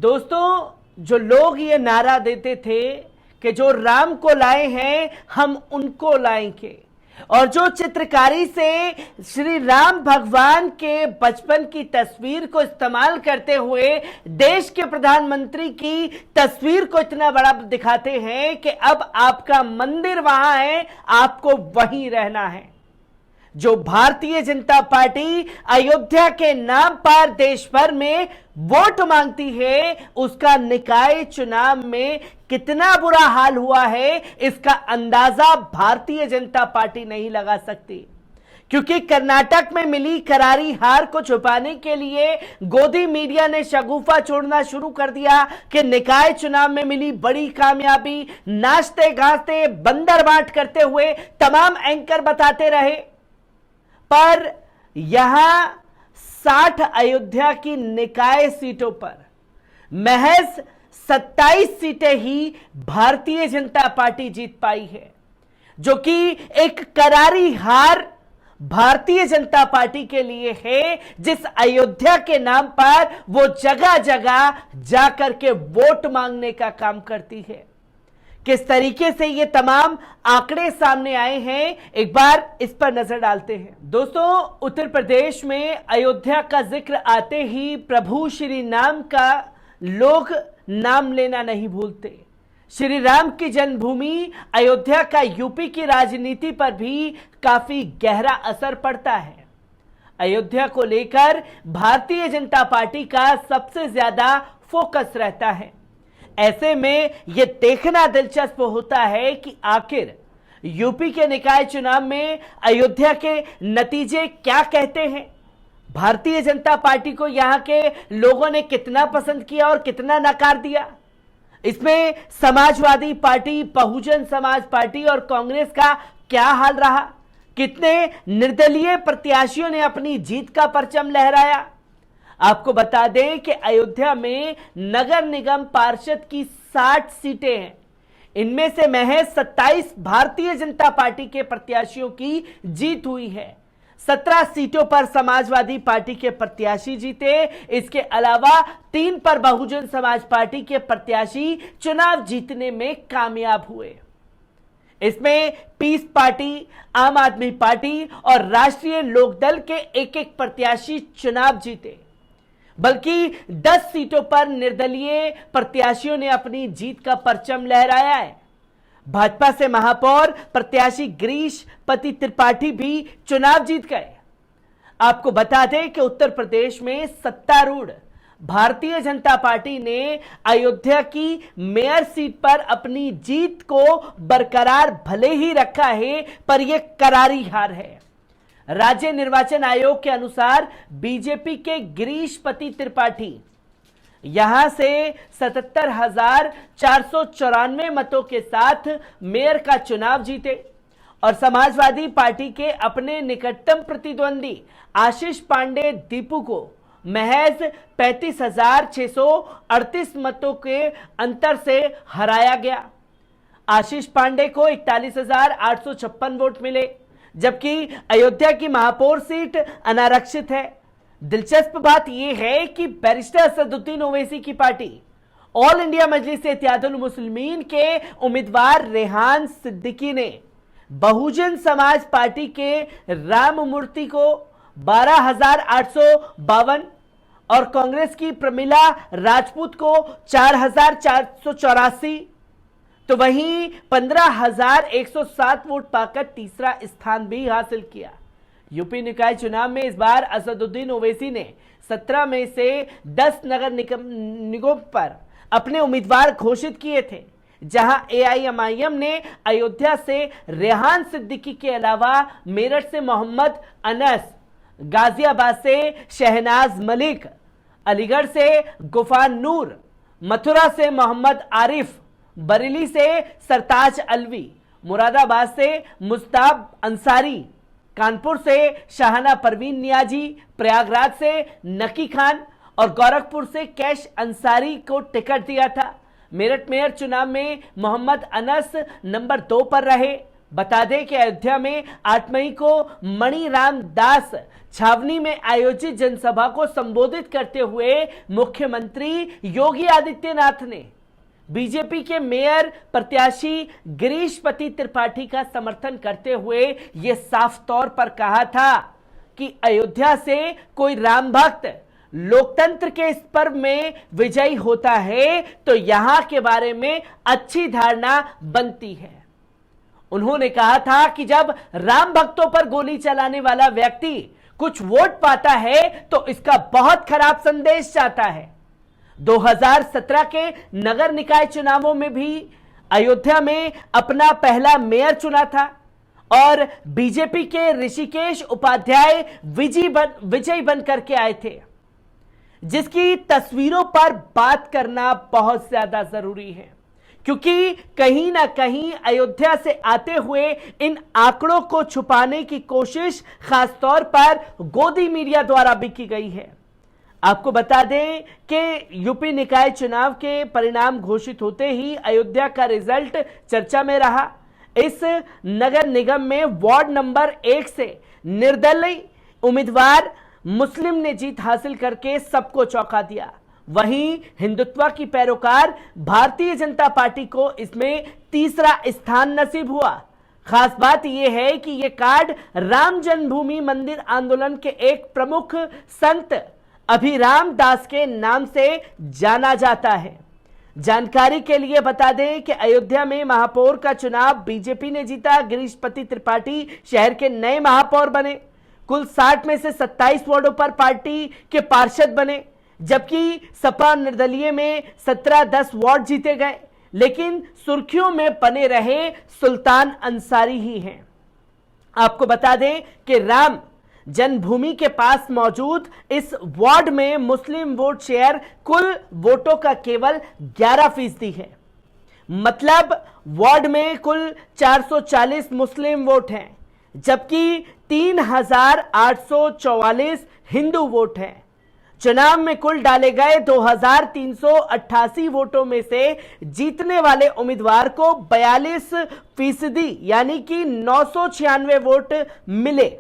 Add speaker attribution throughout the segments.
Speaker 1: दोस्तों, जो लोग ये नारा देते थे कि जो राम को लाए हैं हम उनको लाएंगे, और जो चित्रकारी से श्री राम भगवान के बचपन की तस्वीर को इस्तेमाल करते हुए देश के प्रधानमंत्री की तस्वीर को इतना बड़ा दिखाते हैं कि अब आपका मंदिर वहां है, आपको वहीं रहना है। जो भारतीय जनता पार्टी अयोध्या के नाम पर देश भर में वोट मांगती है, उसका निकाय चुनाव में कितना बुरा हाल हुआ है, इसका अंदाजा भारतीय जनता पार्टी नहीं लगा सकती। क्योंकि कर्नाटक में मिली करारी हार को छुपाने के लिए गोदी मीडिया ने शगुफा छोड़ना शुरू कर दिया कि निकाय चुनाव में मिली बड़ी कामयाबी नाचते गाते बंदर बांट करते हुए तमाम एंकर बताते रहे। पर यहां 60 अयोध्या की निकाय सीटों पर महज 27 सीटें ही भारतीय जनता पार्टी जीत पाई है, जो कि एक करारी हार भारतीय जनता पार्टी के लिए है, जिस अयोध्या के नाम पर वो जगह जगह जाकर के वोट मांगने का काम करती है। किस तरीके से ये तमाम आंकड़े सामने आए हैं, एक बार इस पर नजर डालते हैं। दोस्तों, उत्तर प्रदेश में अयोध्या का जिक्र आते ही प्रभु श्री राम का लोग नाम लेना नहीं भूलते। श्री राम की जन्मभूमि अयोध्या का यूपी की राजनीति पर भी काफी गहरा असर पड़ता है। अयोध्या को लेकर भारतीय जनता पार्टी का सबसे ज्यादा फोकस रहता है। ऐसे में यह देखना दिलचस्प होता है कि आखिर यूपी के निकाय चुनाव में अयोध्या के नतीजे क्या कहते हैं। भारतीय जनता पार्टी को यहां के लोगों ने कितना पसंद किया और कितना नकार दिया। इसमें समाजवादी पार्टी, बहुजन समाज पार्टी और कांग्रेस का क्या हाल रहा। कितने निर्दलीय प्रत्याशियों ने अपनी जीत का परचम लहराया। आपको बता दें कि अयोध्या में नगर निगम पार्षद की 60 सीटें हैं। इनमें से महज 27 भारतीय जनता पार्टी के प्रत्याशियों की जीत हुई है। 17 सीटों पर समाजवादी पार्टी के प्रत्याशी जीते। इसके अलावा 3 पर बहुजन समाज पार्टी के प्रत्याशी चुनाव जीतने में कामयाब हुए। इसमें पीस पार्टी, आम आदमी पार्टी और राष्ट्रीय लोकदल के एक-एक प्रत्याशी चुनाव जीते। बल्कि 10 सीटों पर निर्दलीय प्रत्याशियों ने अपनी जीत का परचम लहराया है। भाजपा से महापौर प्रत्याशी गिरीश पति त्रिपाठी भी चुनाव जीत गए। आपको बता दें कि उत्तर प्रदेश में सत्तारूढ़ भारतीय जनता पार्टी ने अयोध्या की मेयर सीट पर अपनी जीत को बरकरार भले ही रखा है, पर यह करारी हार है। राज्य निर्वाचन आयोग के अनुसार बीजेपी के गिरीश पति त्रिपाठी यहां से 77,494 मतों के साथ मेयर का चुनाव जीते और समाजवादी पार्टी के अपने निकटतम प्रतिद्वंदी आशीष पांडे दीपू को महज 35,638 मतों के अंतर से हराया गया। आशीष पांडे को 41,856 वोट मिले, जबकि अयोध्या की महापौर सीट अनारक्षित है। दिलचस्प बात यह है कि बैरिस्टर असदुद्दीन ओवैसी की पार्टी ऑल इंडिया मजलिस इत्तेहादुल मुस्लिमीन के उम्मीदवार रेहान सिद्दीकी ने बहुजन समाज पार्टी के राममूर्ति को 12,852 और कांग्रेस की प्रमिला राजपूत को 4,484, तो वहीं 15,107 वोट पाकर तीसरा स्थान भी हासिल किया। यूपी निकाय चुनाव में इस बार असदुद्दीन ओवैसी ने 17 में से 10 नगर निगम पर अपने उम्मीदवार घोषित किए थे, जहां एआईएमआईएम ने अयोध्या से रेहान सिद्दीकी के अलावा मेरठ से मोहम्मद अनस, गाजियाबाद से शहनाज मलिक, अलीगढ़ से गुफान नूर, मथुरा से मोहम्मद आरिफ, बरेली से सरताज अलवी, मुरादाबाद से मुस्ताब अंसारी, कानपुर से शाहना परवीन नियाजी, प्रयागराज से नकी खान और गोरखपुर से कैश अंसारी को टिकट दिया था। मेरठ मेयर चुनाव में मोहम्मद अनस नंबर 2 पर रहे। बता दें कि अयोध्या में 8 मई को मणिराम दास छावनी में आयोजित जनसभा को संबोधित करते हुए मुख्यमंत्री योगी आदित्यनाथ ने बीजेपी के मेयर प्रत्याशी गिरीशपति त्रिपाठी का समर्थन करते हुए यह साफ तौर पर कहा था कि अयोध्या से कोई राम भक्त लोकतंत्र के इस पर्व में विजयी होता है तो यहां के बारे में अच्छी धारणा बनती है। उन्होंने कहा था कि जब राम भक्तों पर गोली चलाने वाला व्यक्ति कुछ वोट पाता है तो इसका बहुत खराब संदेश जाता है। 2017 के नगर निकाय चुनावों में भी अयोध्या में अपना पहला मेयर चुना था और बीजेपी के ऋषिकेश उपाध्याय विजयी बनकर के आए थे, जिसकी तस्वीरों पर बात करना बहुत ज्यादा जरूरी है, क्योंकि कहीं ना कहीं अयोध्या से आते हुए इन आंकड़ों को छुपाने की कोशिश खासतौर पर गोदी मीडिया द्वारा भी की गई है। आपको बता दें कि यूपी निकाय चुनाव के परिणाम घोषित होते ही अयोध्या का रिजल्ट चर्चा में रहा। इस नगर निगम में वार्ड नंबर 1 से निर्दलीय उम्मीदवार मुस्लिम ने जीत हासिल करके सबको चौंका दिया। वहीं हिंदुत्व की पैरोकार भारतीय जनता पार्टी को इसमें तीसरा स्थान नसीब हुआ। खास बात यह है कि यह कार्ड राम जन्मभूमि मंदिर आंदोलन के एक प्रमुख संत अभिराम दास के नाम से जाना जाता है। जानकारी के लिए बता दें कि अयोध्या में महापौर का चुनाव बीजेपी ने जीता। गिरीशपति त्रिपाठी शहर के नए महापौर बने। कुल 60 में से 27 वार्डों पर पार्टी के पार्षद बने, जबकि सपा निर्दलीय में 17-10 वार्ड जीते गए, लेकिन सुर्खियों में बने रहे सुल्तान अंसारी ही हैं। आपको बता दें कि राम जन्मभूमि के पास मौजूद इस वार्ड में मुस्लिम वोट शेयर कुल वोटों का केवल 11% है। मतलब वार्ड में कुल 440 मुस्लिम वोट हैं, जबकि 3844 हिंदू वोट हैं। चुनाव में कुल डाले गए 2388 वोटों में से जीतने वाले उम्मीदवार को 42% यानी कि 996 वोट मिले।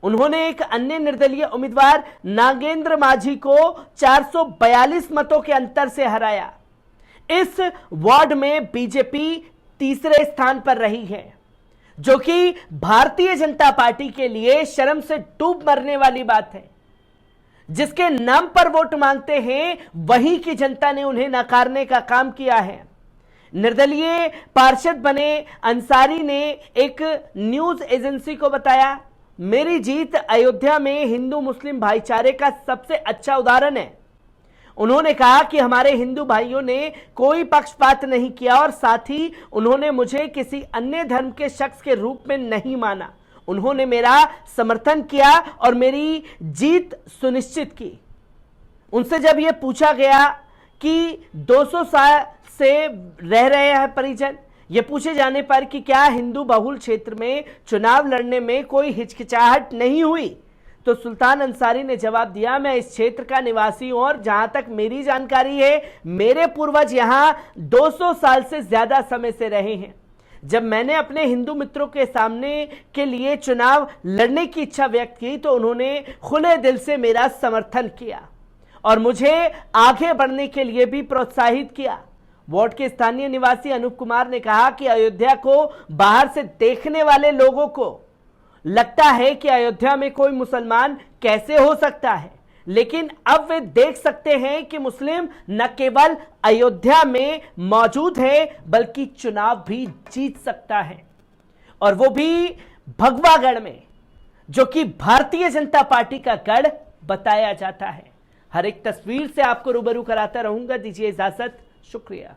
Speaker 1: उन्होंने एक अन्य निर्दलीय उम्मीदवार नागेंद्र माझी को 442 मतों के अंतर से हराया। इस वार्ड में बीजेपी तीसरे स्थान पर रही है, जो कि भारतीय जनता पार्टी के लिए शर्म से डूब मरने वाली बात है। जिसके नाम पर वोट मांगते हैं वही की जनता ने उन्हें नकारने का काम किया है। निर्दलीय पार्षद बने अंसारी ने एक न्यूज एजेंसी को बताया, मेरी जीत अयोध्या में हिंदू मुस्लिम भाईचारे का सबसे अच्छा उदाहरण है। उन्होंने कहा कि हमारे हिंदू भाइयों ने कोई पक्षपात नहीं किया और साथ ही उन्होंने मुझे किसी अन्य धर्म के शख्स के रूप में नहीं माना। उन्होंने मेरा समर्थन किया और मेरी जीत सुनिश्चित की। उनसे जब यह पूछा गया कि 200 साल से रह रहे हैं परिजन, ये पूछे जाने पर कि क्या हिंदू बहुल क्षेत्र में चुनाव लड़ने में कोई हिचकिचाहट नहीं हुई, तो सुल्तान अंसारी ने जवाब दिया, मैं इस क्षेत्र का निवासी हूं और जहां तक मेरी जानकारी है मेरे पूर्वज यहां 200 साल से ज्यादा समय से रहे हैं। जब मैंने अपने हिंदू मित्रों के सामने के लिए चुनाव लड़ने की इच्छा व्यक्त की तो उन्होंने खुले दिल से मेरा समर्थन किया और मुझे आगे बढ़ने के लिए भी प्रोत्साहित किया। वार्ड के स्थानीय निवासी अनूप कुमार ने कहा कि अयोध्या को बाहर से देखने वाले लोगों को लगता है कि अयोध्या में कोई मुसलमान कैसे हो सकता है, लेकिन अब वे देख सकते हैं कि मुस्लिम न केवल अयोध्या में मौजूद है बल्कि चुनाव भी जीत सकता है, और वो भी भगवागढ़ में, जो कि भारतीय जनता पार्टी का गढ़ बताया जाता है। हर एक तस्वीर से आपको रूबरू कराता रहूंगा। दीजिए इजाजत, शुक्रिया।